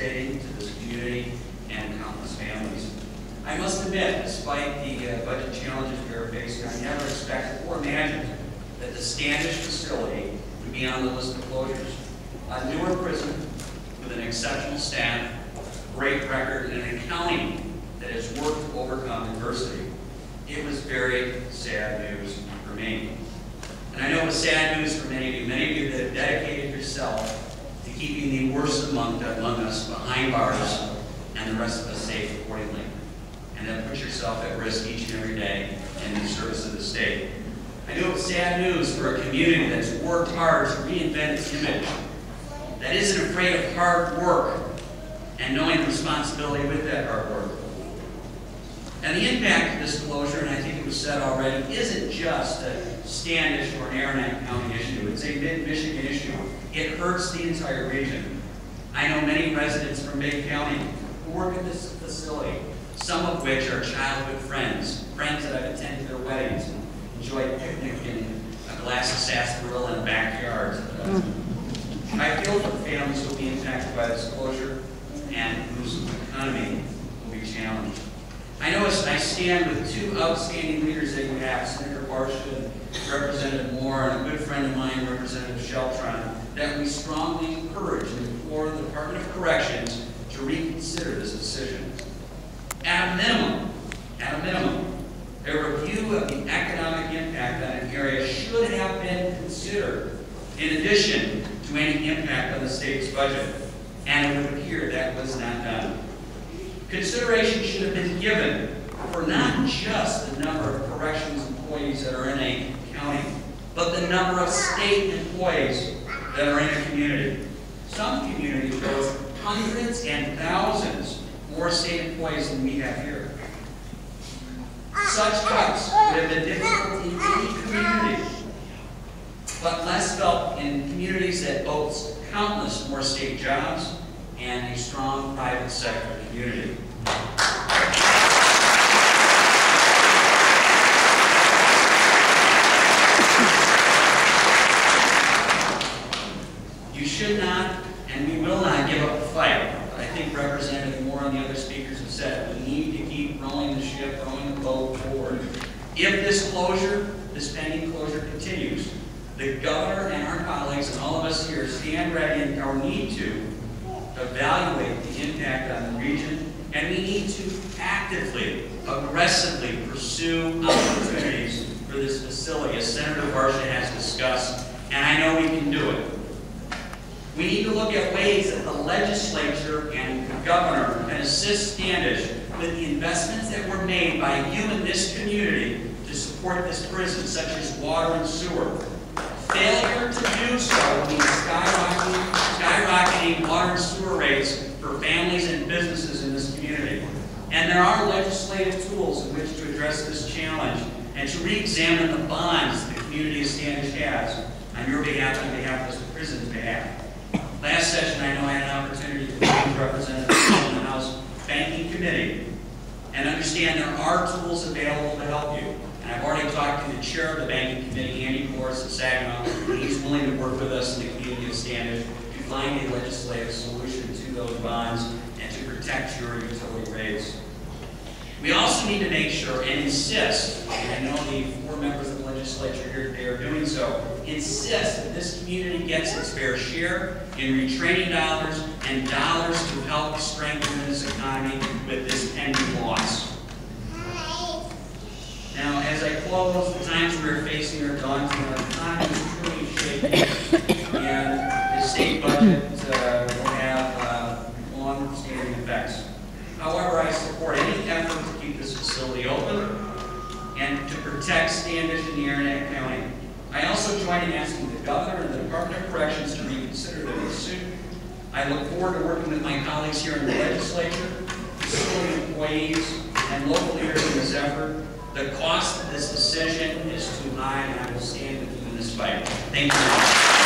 devastating to this community and countless families. I must admit, despite the budget challenges we are facing, I never expected or imagined that the Standish facility would be on the list of closures. A newer prison with an exceptional staff, great record, and an accounting that has worked to overcome adversity. It was very sad news for me. And I know it was sad news for many of you that have dedicated yourself to keeping the worst among us behind bars and the rest of us safe accordingly. And that put yourself at risk each and every day in the service of the state. I know it was sad news for a community that's worked hard to reinvent its image, that isn't afraid of hard work and knowing the responsibility with that hard work. And the impact of this closure, and I think it was said already, isn't just a Standish or an Arenac County issue. It's a mid-Michigan issue. It hurts the entire region. I know many residents from Bay County who work at this facility, some of which are childhood friends that I've attended their weddings and enjoyed picnicking a glass of sarsaparilla in the backyard. I feel for the families who will be impacted by this closure and whose economy will be challenged. I know as I stand with two outstanding leaders that you have, Senator Barsha and Representative Moore, and a good friend of mine, Representative Sheltron, that we strongly encourage and implore the Department of Corrections to reconsider this decision. At a minimum, a review of the economic impact on an area should have been considered, in addition to any impact on the state's budget, and it would appear that was not done. Consideration should have been given for not just the number of corrections employees that are in a county, but the number of state employees that are in a community. Some communities boast hundreds and thousands more state employees than we have here. Such cuts would have been difficult in any community, but less felt in communities that boast countless more state jobs and a strong private sector community. You should not, and we will not, give up the fight. I think Representative Moore and the other speakers have said we need to keep rowing the ship, rowing the boat forward. If this closure, this pending closure continues, the governor and our colleagues and all of us here stand ready and or need to evaluate the impact on the region, and we need to actively, aggressively pursue opportunities for this facility, as Senator Barsha has discussed, and I know we can do it. We need to look at ways that the legislature and the governor can assist Standish with the investments that were made by you in this community to support this prison, such as water and sewer. Failure to do so means skyrocketing water and sewer rates for families and businesses in this community. And there are legislative tools in which to address this challenge and to re-examine the bonds the community of Standish has on your behalf and on behalf of this prison's behalf. Last session, I know I had an opportunity to meet with representatives from the House Banking Committee and understand there are tools available to help you. And I've already talked to the chair of the Banking Committee, Andy Morris of Saginaw, and he's willing to work with us in the community of Standish to find a legislative solution to those bonds and to protect your utility rates. We also need to make sure and insist, and I know the 4 members of the legislature here today are doing so, insist that this community gets its fair share in retraining dollars and dollars to help strengthen this economy with this pending loss. Now, as I close, the times we are facing are daunting. Our economy is truly shaky, and the state budget will have long-standing effects. However, I support any effort to keep this facility open and to protect Standish and the Arenac County. I also join in asking the governor and the Department of Corrections to reconsider their decision. I look forward to working with my colleagues here in the legislature, facility employees, and local leaders in this effort. The cost of this decision is too high, and I will stand with you in this fight. Thank you.